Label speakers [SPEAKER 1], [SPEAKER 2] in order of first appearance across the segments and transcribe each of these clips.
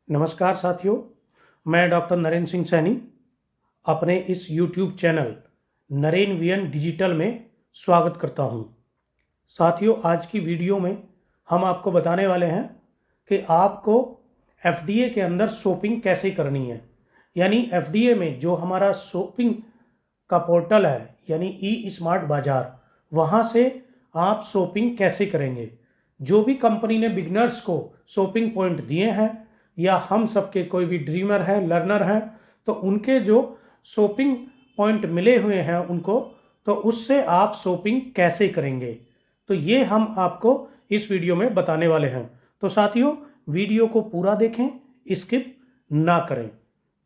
[SPEAKER 1] नमस्कार साथियों, मैं डॉक्टर नरेंद्र सिंह सैनी अपने इस YouTube channel Naren VN digital में स्वागत करता हूं। साथियों, आज की वीडियो में हम आपको बताने वाले हैं कि आपको एफडीए के अंदर शॉपिंग कैसे करनी है। यानी एफडीए में जो हमारा शॉपिंग का पोर्टल है यानी ई स्मार्ट बाज़ार, वहाँ से आप शॉपिंग कैसे करेंगे। जो भी कंपनी ने बिगनर्स को शॉपिंग पॉइंट दिए हैं या हम सबके कोई भी ड्रीमर हैं, लर्नर हैं, तो उनके जो शॉपिंग पॉइंट मिले हुए हैं उनको, तो उससे आप शॉपिंग कैसे करेंगे, तो ये हम आपको इस वीडियो में बताने वाले हैं। तो साथियों, वीडियो को पूरा देखें, स्किप ना करें।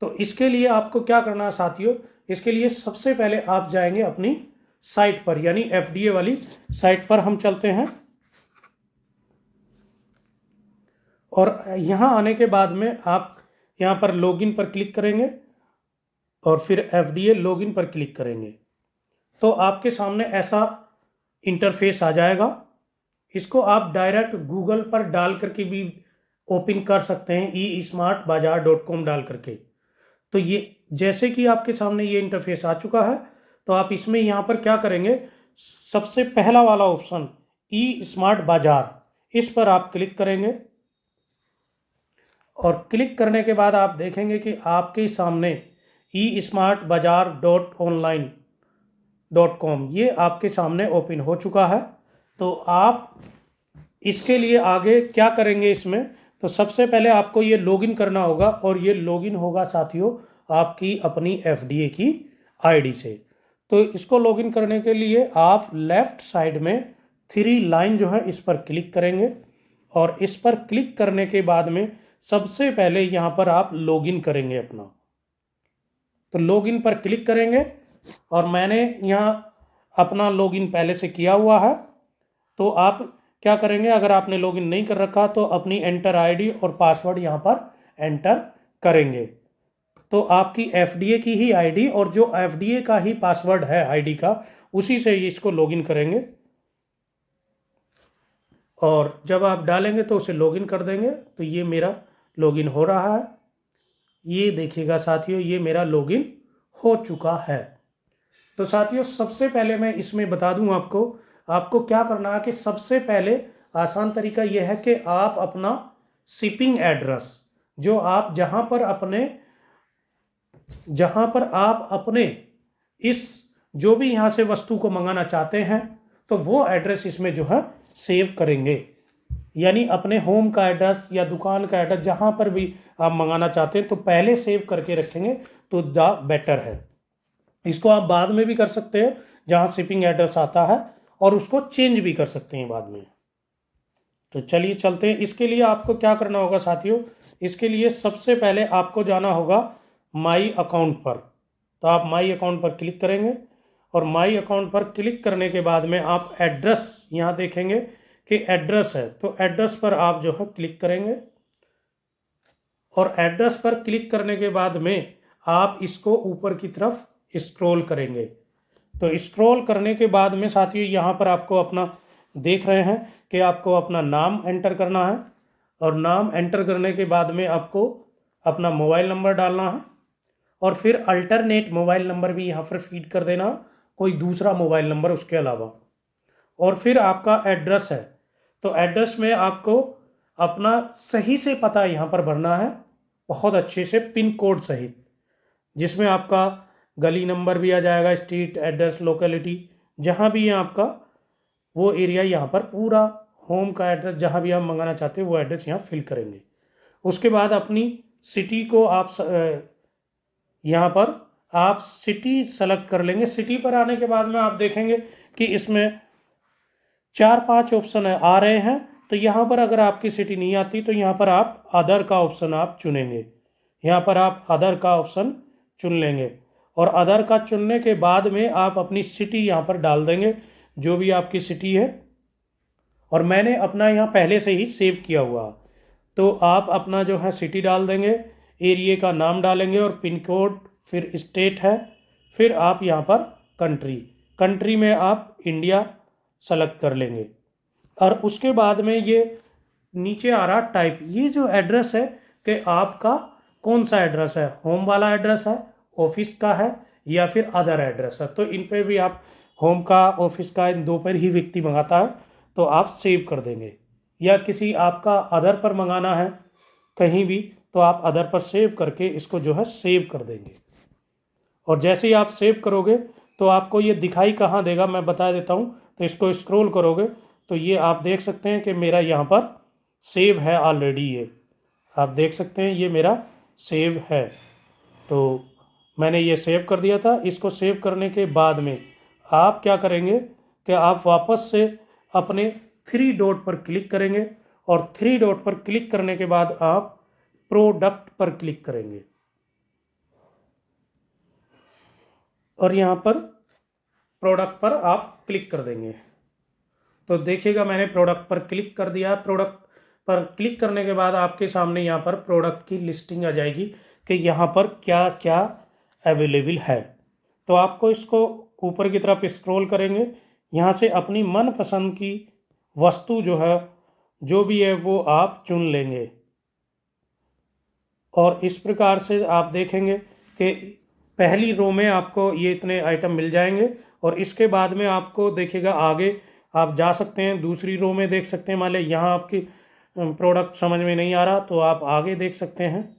[SPEAKER 1] तो इसके लिए आपको क्या करना है साथियों, इसके लिए सबसे पहले आप जाएंगे अपनी साइट पर, यानी एफडीए वाली साइट पर हम चलते हैं। और यहाँ आने के बाद में आप यहाँ पर लॉगिन पर क्लिक करेंगे और फिर एफडीए लॉगिन पर क्लिक करेंगे तो आपके सामने ऐसा इंटरफेस आ जाएगा। इसको आप डायरेक्ट गूगल पर डाल करके भी ओपन कर सकते हैं, e-smart-bazaar.com डाल करके। तो ये जैसे कि आपके सामने ये इंटरफेस आ चुका है, तो आप इसमें यहाँ पर क्या करेंगे, सबसे पहला वाला ऑप्शन ई स्मार्ट बाजार, इस पर आप क्लिक करेंगे। और क्लिक करने के बाद आप देखेंगे कि आपके सामने e-smart-bazaar.online.com ये आपके सामने ओपन हो चुका है। तो आप इसके लिए आगे क्या करेंगे, इसमें तो सबसे पहले आपको ये लॉगिन करना होगा, और ये लॉगिन होगा साथियों आपकी अपनी एफडीए की आईडी से। तो इसको लॉगिन करने के लिए आप लेफ्ट साइड में 3 लाइन जो है इस पर क्लिक करेंगे, और इस पर क्लिक करने के बाद में सबसे पहले यहाँ पर आप लॉगिन करेंगे अपना। तो लॉगिन पर क्लिक करेंगे, और मैंने यहाँ अपना लॉगिन पहले से किया हुआ है। तो आप क्या करेंगे, अगर आपने लॉगिन नहीं कर रखा तो अपनी एंटर आईडी और पासवर्ड यहाँ पर एंटर करेंगे। तो आपकी एफडीए की ही आईडी और जो एफडीए का ही पासवर्ड है आईडी का, उसी से इसको लॉगिन करेंगे। और जब आप डालेंगे तो उसे लॉगिन कर देंगे। तो ये मेरा लॉगिन हो रहा है, ये देखिएगा साथियों, ये मेरा लॉगिन हो चुका है। तो साथियों, सबसे पहले मैं इसमें बता दूं आपको क्या करना है कि सबसे पहले आसान तरीका यह है कि आप अपना शिपिंग एड्रेस, जो आप जहां पर आप अपने इस जो भी यहाँ से वस्तु को मंगाना चाहते हैं, तो वो एड्रेस इसमें जो है सेव करेंगे। यानी अपने होम का एड्रेस या दुकान का एड्रेस जहाँ पर भी आप मंगाना चाहते हैं, तो पहले सेव करके रखेंगे तो ज़्यादा बेटर है। इसको आप बाद में भी कर सकते हैं जहाँ शिपिंग एड्रेस आता है, और उसको चेंज भी कर सकते हैं बाद में। तो चलिए चलते हैं। इसके लिए आपको क्या करना होगा साथियों, इसके लिए सबसे पहले आपको जाना होगा माई अकाउंट पर। तो आप माई अकाउंट पर क्लिक करेंगे, और माई अकाउंट पर क्लिक करने के बाद में आप एड्रेस यहाँ देखेंगे कि एड्रेस है, तो एड्रेस पर आप जो है क्लिक करेंगे। और एड्रेस पर क्लिक करने के बाद में आप इसको ऊपर की तरफ स्क्रॉल करेंगे। तो स्क्रॉल करने के बाद में साथियों यहाँ पर आपको अपना देख रहे हैं कि आपको अपना नाम एंटर करना है, और नाम एंटर करने के बाद में आपको अपना मोबाइल नंबर डालना है, और फिर अल्टरनेट मोबाइल नंबर भी यहाँ पर फीड कर देना, कोई दूसरा मोबाइल नंबर उसके अलावा। और फिर आपका एड्रेस है, तो एड्रेस में आपको अपना सही से पता यहाँ पर भरना है, बहुत अच्छे से पिन कोड सहित, जिसमें आपका गली नंबर भी आ जाएगा, स्ट्रीट एड्रेस, लोकेलिटी, जहाँ भी है आपका वो एरिया, यहाँ पर पूरा होम का एड्रेस जहाँ भी आप मंगाना चाहते हैं वो एड्रेस यहाँ फिल करेंगे। उसके बाद अपनी सिटी को आप यहाँ पर आप सिटी सेलेक्ट कर लेंगे। सिटी पर आने के बाद में आप देखेंगे कि इसमें 4-5 ऑप्शन आ रहे हैं। तो यहाँ पर अगर आपकी सिटी नहीं आती तो यहाँ पर आप अदर का ऑप्शन आप चुनेंगे, यहाँ पर आप अदर का ऑप्शन चुन लेंगे। और अदर का चुनने के बाद में आप अपनी सिटी यहाँ पर डाल देंगे, जो भी आपकी सिटी है। और मैंने अपना यहाँ पहले से ही सेव किया हुआ, तो आप अपना जो है सिटी डाल देंगे, एरिया का नाम डालेंगे और पिन कोड, फिर स्टेट है, फिर आप यहाँ पर कंट्री में आप इंडिया सेलेक्ट कर लेंगे। और उसके बाद में ये नीचे आ रहा टाइप, ये जो एड्रेस है कि आपका कौन सा एड्रेस है, होम वाला एड्रेस है, ऑफिस का है या फिर अदर एड्रेस है। तो इन पे भी आप होम का, ऑफिस का, इन दो पर ही व्यक्ति मंगाता है तो आप सेव कर देंगे। या किसी आपका अदर पर मंगाना है कहीं भी तो आप अदर पर सेव करके इसको जो है सेव कर देंगे। और जैसे ही आप सेव करोगे तो आपको ये दिखाई कहाँ देगा मैं बता देता हूँ। तो इसको स्क्रॉल करोगे तो ये आप देख सकते हैं कि मेरा यहाँ पर सेव है ऑलरेडी। ये आप देख सकते हैं ये मेरा सेव है। तो मैंने ये सेव कर दिया था। इसको सेव करने के बाद में आप क्या करेंगे कि आप वापस से अपने थ्री डॉट पर क्लिक करेंगे और थ्री डॉट पर क्लिक करने के बाद आप प्रोडक्ट पर क्लिक करेंगे और यहाँ पर प्रोडक्ट पर आप क्लिक कर देंगे। तो देखिएगा मैंने प्रोडक्ट पर क्लिक कर दिया। प्रोडक्ट पर क्लिक करने के बाद आपके सामने यहाँ पर प्रोडक्ट की लिस्टिंग आ जाएगी कि यहाँ पर क्या क्या अवेलेबल है। तो आपको इसको ऊपर की तरफ स्क्रॉल करेंगे, यहाँ से अपनी मनपसंद की वस्तु जो है जो भी है वो आप चुन लेंगे। और इस प्रकार से आप देखेंगे कि पहली रो में आपको ये इतने आइटम मिल जाएंगे और इसके बाद में आपको देखिएगा आगे आप जा सकते हैं, दूसरी रो में देख सकते हैं। मान लें यहाँ आपकी प्रोडक्ट समझ में नहीं आ रहा तो आप आगे देख सकते हैं।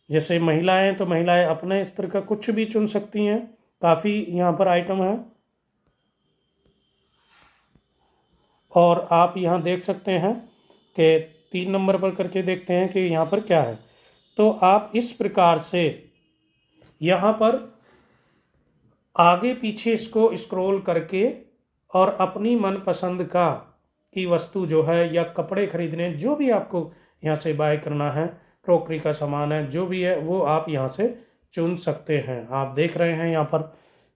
[SPEAKER 1] जैसे महिलाएं तो महिलाएं अपने स्तर का कुछ भी चुन सकती हैं, काफ़ी यहाँ पर आइटम है। और आप यहाँ देख सकते हैं कि 3 नंबर पर करके देखते हैं कि यहाँ पर क्या है। तो आप इस प्रकार से यहाँ पर आगे पीछे इसको स्क्रॉल करके और अपनी मनपसंद का की वस्तु जो है या कपड़े खरीदने जो भी आपको यहाँ से बाय करना है, क्रॉकरी का सामान है जो भी है वो आप यहाँ से चुन सकते हैं। आप देख रहे हैं यहाँ पर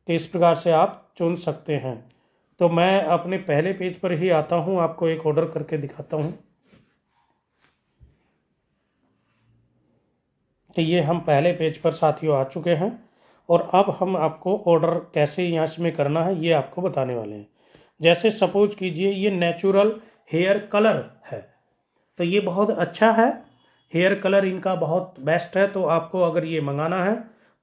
[SPEAKER 1] कि इस प्रकार से आप चुन सकते हैं। तो मैं अपने पहले पेज पर ही आता हूँ, आपको एक ऑर्डर करके दिखाता हूँ। तो ये हम पहले पेज पर साथियों आ चुके हैं और अब हम आपको ऑर्डर कैसे यहाँ में करना है ये आपको बताने वाले हैं। जैसे सपोज कीजिए ये नेचुरल हेयर कलर है तो ये बहुत अच्छा है, हेयर कलर इनका बहुत बेस्ट है। तो आपको अगर ये मंगाना है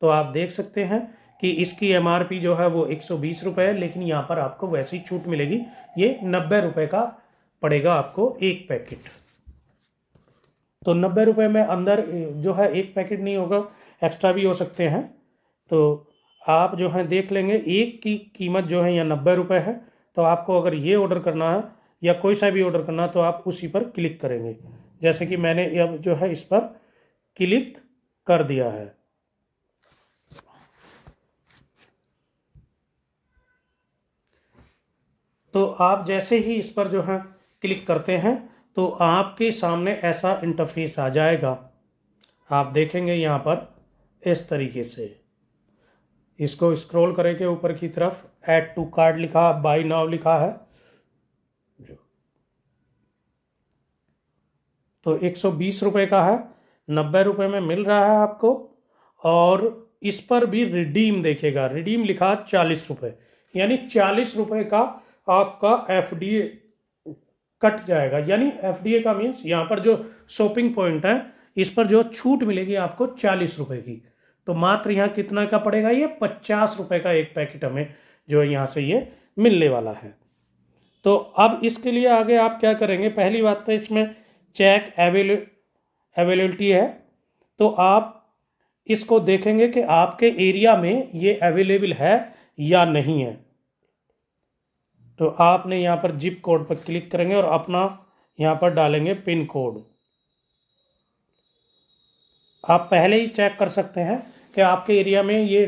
[SPEAKER 1] तो आप देख सकते हैं कि इसकी MRP जो है वो 120 रुपये है, लेकिन यहाँ पर आपको वैसी छूट मिलेगी, ये 90 रुपये का पड़ेगा आपको एक पैकेट। तो 90 रुपये में अंदर जो है एक पैकेट नहीं होगा, एक्स्ट्रा भी हो सकते हैं। तो आप जो है देख लेंगे एक की कीमत जो है यहाँ 90 रुपये है। तो आपको अगर ये ऑर्डर करना है या कोई सा भी ऑर्डर करना है तो आप उसी पर क्लिक करेंगे। जैसे कि मैंने अब जो है इस पर क्लिक कर दिया है। तो आप जैसे ही इस पर जो है क्लिक करते हैं तो आपके सामने ऐसा इंटरफेस आ जाएगा। आप देखेंगे यहाँ पर इस तरीके से, इसको स्क्रॉल करेंगे ऊपर की तरफ, ऐड टू कार्ट लिखा, बाय नाउ लिखा है। तो 120 रुपये का है, 90 रुपये में मिल रहा है आपको। और इस पर भी रिडीम देखेगा, रिडीम लिखा 40 रुपये, यानी 40 रुपये का आपका FDA कट जाएगा। यानी FDA का मीन्स यहाँ पर जो शॉपिंग पॉइंट है इस पर जो छूट मिलेगी आपको 40 रुपये की। तो मात्र यहाँ कितना का पड़ेगा, ये 50 रुपये का एक पैकेट हमें जो यहाँ से ये मिलने वाला है। तो अब इसके लिए आगे आप क्या करेंगे, पहली बात तो इसमें चेक अवेलेबिलिटी है। तो आप इसको देखेंगे कि आपके एरिया में ये अवेलेबल है या नहीं है। तो आपने यहाँ पर जिप कोड पर क्लिक करेंगे और अपना यहाँ पर डालेंगे पिन कोड। आप पहले ही चेक कर सकते हैं कि आपके एरिया में ये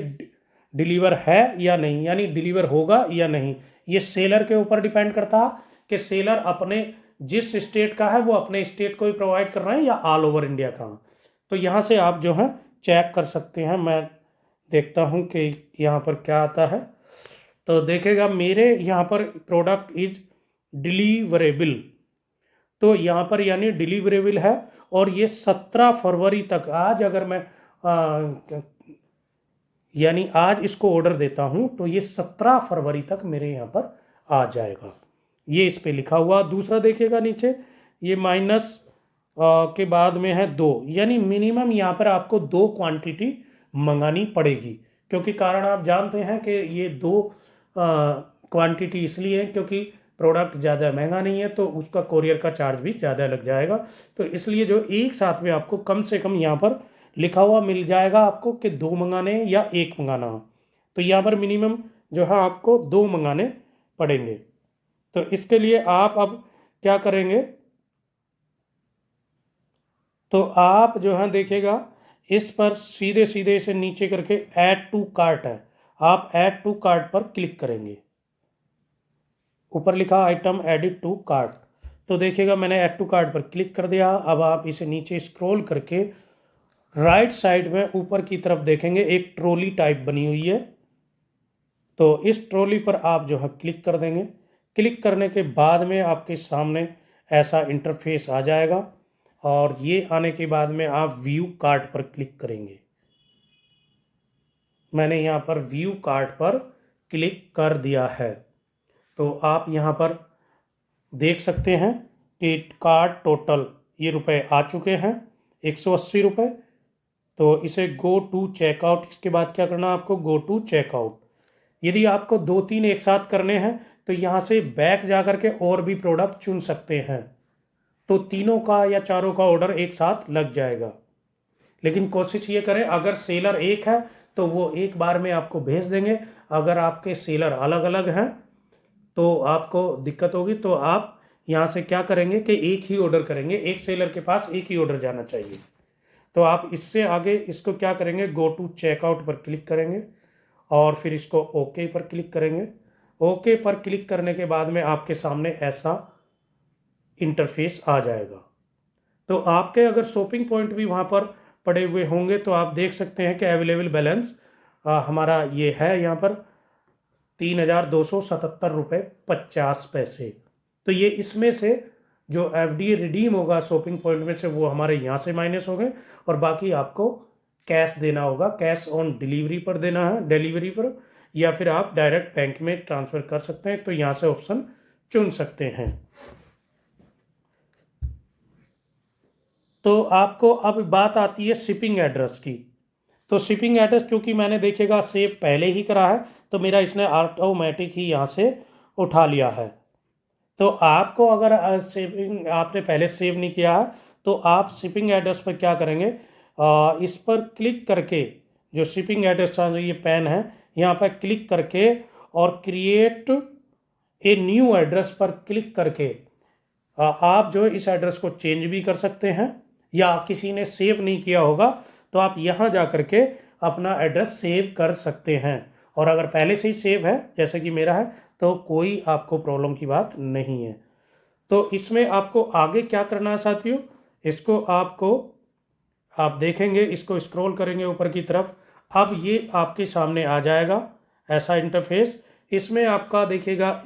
[SPEAKER 1] डिलीवर है या नहीं, यानी डिलीवर होगा या नहीं। ये सेलर के ऊपर डिपेंड करता है कि सेलर अपने जिस स्टेट का है वो अपने स्टेट को ही प्रोवाइड कर रहे हैं या ऑल ओवर इंडिया का। तो यहाँ से आप जो है चेक कर सकते हैं। मैं देखता हूँ कि यहाँ पर क्या आता है। तो देखेगा मेरे यहाँ पर प्रोडक्ट इज डिलीवरेबल, तो यहाँ पर यानी डिलीवरेबल है। और ये 17 फरवरी तक, आज अगर मैं यानी आज इसको ऑर्डर देता हूँ तो ये 17 फरवरी तक मेरे यहाँ पर आ जाएगा। ये इस पे लिखा हुआ। दूसरा देखिएगा नीचे ये के बाद में है 2, यानी मिनिमम यहाँ पर आपको 2 क्वांटिटी मंगानी पड़ेगी। क्योंकि कारण आप जानते हैं कि ये 2 क्वांटिटी इसलिए है क्योंकि प्रोडक्ट ज़्यादा महंगा नहीं है, तो उसका कोरियर का चार्ज भी ज़्यादा लग जाएगा। तो इसलिए जो एक साथ में आपको कम से कम यहाँ पर लिखा हुआ मिल जाएगा आपको कि 2 मंगाने हैं या 1 मंगाना हो। तो यहाँ पर मिनिमम जो है आपको 2 मंगाने पड़ेंगे। तो इसके लिए आप अब क्या करेंगे, तो आप जो है देखिएगा इस पर सीधे सीधे से नीचे करके ऐड टू कार्ट है, आप ऐड टू कार्ट पर क्लिक करेंगे। ऊपर लिखा आइटम एडिड टू कार्ट, तो देखिएगा मैंने ऐड टू कार्ट पर क्लिक कर दिया। अब आप इसे नीचे स्क्रॉल करके राइट साइड में ऊपर की तरफ देखेंगे एक ट्रॉली टाइप बनी हुई है, तो इस ट्रॉली पर आप जो है क्लिक कर देंगे। क्लिक करने के बाद में आपके सामने ऐसा इंटरफेस आ जाएगा, और ये आने के बाद में आप व्यू कार्ट पर क्लिक करेंगे। मैंने यहाँ पर व्यू कार्ट पर क्लिक कर दिया है। तो आप यहाँ पर देख सकते हैं कि कार्ट टोटल ये रुपए आ चुके हैं 180 रुपये। तो इसे गो टू चेकआउट, इसके बाद क्या करना है आपको, गो टू चेकआउट। यदि आपको 2-3 एक साथ करने हैं तो यहाँ से बैक जा कर के और भी प्रोडक्ट चुन सकते हैं, तो तीनों का या चारों का ऑर्डर एक साथ लग जाएगा। लेकिन कोशिश ये करें, अगर सेलर एक है तो वो एक बार में आपको भेज देंगे। अगर आपके सेलर अलग अलग हैं तो आपको दिक्कत होगी। तो आप यहाँ से क्या करेंगे कि एक ही ऑर्डर करेंगे, एक सेलर के पास एक ही ऑर्डर जाना चाहिए। तो आप इससे आगे इसको क्या करेंगे, गो टू चेकआउट पर क्लिक करेंगे और फिर इसको ओके पर क्लिक करेंगे। ओके पर क्लिक करने के बाद में आपके सामने ऐसा इंटरफेस आ जाएगा। तो आपके अगर शॉपिंग पॉइंट भी वहाँ पर पड़े हुए होंगे तो आप देख सकते हैं कि अवेलेबल बैलेंस हमारा ये है यहाँ पर 3,277 रुपये 50 पैसे। तो ये इसमें से जो FD रिडीम होगा शॉपिंग पॉइंट में से वो हमारे यहाँ से माइनस हो गए, और बाकी आपको कैश देना होगा, कैश ऑन डिलीवरी पर देना है, डिलीवरी पर, या फिर आप डायरेक्ट बैंक में ट्रांसफ़र कर सकते हैं। तो यहाँ से ऑप्शन चुन सकते हैं। तो आपको अब बात आती है शिपिंग एड्रेस की। तो शिपिंग एड्रेस क्योंकि मैंने देखिएगा सेव पहले ही करा है तो मेरा इसने ऑटोमेटिक ही यहाँ से उठा लिया है। तो आपको अगर सेविंग आपने पहले सेव नहीं किया है तो आप शिपिंग एड्रेस पर क्या करेंगे, इस पर क्लिक करके जो शिपिंग एड्रेस ये पेन है यहाँ पर क्लिक करके और क्रिएट ए न्यू एड्रेस पर क्लिक करके आप जो इस एड्रेस को चेंज भी कर सकते हैं, या किसी ने सेव नहीं किया होगा तो आप यहाँ जा कर के अपना एड्रेस सेव कर सकते हैं। और अगर पहले से ही सेव है जैसे कि मेरा है तो कोई आपको प्रॉब्लम की बात नहीं है। तो इसमें आपको आगे क्या करना है साथियों, इसको आपको आप देखेंगे, इसको स्क्रॉल करेंगे ऊपर की तरफ, अब ये आपके सामने आ जाएगा ऐसा इंटरफेस। इसमें आपका देखिएगा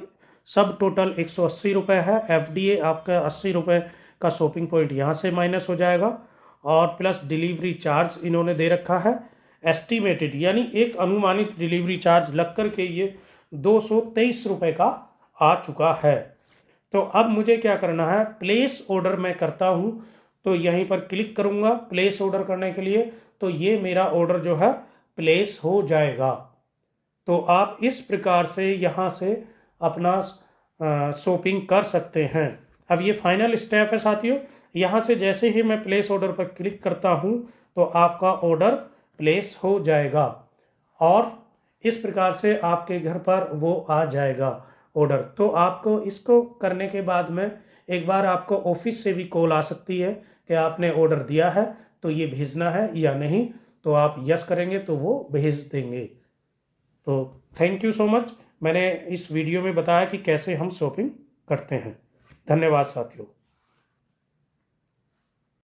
[SPEAKER 1] सब टोटल 180 रुपये है। FDA आपका 80 रुपये का शॉपिंग पॉइंट यहाँ से माइनस हो जाएगा, और प्लस डिलीवरी चार्ज इन्होंने दे रखा है एस्टिमेटेड, यानी एक अनुमानित डिलीवरी चार्ज लग कर के ये 223 रुपये का आ चुका है। तो अब मुझे क्या करना है, प्लेस ऑर्डर मैं करता हूँ, तो यहीं पर क्लिक करूँगा प्लेस ऑर्डर करने के लिए, तो ये मेरा ऑर्डर जो है प्लेस हो जाएगा। तो आप इस प्रकार से यहाँ से अपना शॉपिंग कर सकते हैं। अब ये फाइनल स्टेप है साथियों, यहाँ से जैसे ही मैं प्लेस ऑर्डर पर क्लिक करता हूँ तो आपका ऑर्डर प्लेस हो जाएगा, और इस प्रकार से आपके घर पर वो आ जाएगा ऑर्डर। तो आपको इसको करने के बाद में एक बार आपको ऑफिस से भी कॉल आ सकती है कि आपने ऑर्डर दिया है तो ये भेजना है या नहीं, तो आप यस करेंगे तो वो भेज देंगे। तो थैंक यू सो मच, मैंने इस वीडियो में बताया कि कैसे हम शॉपिंग करते हैं। धन्यवाद साथियों।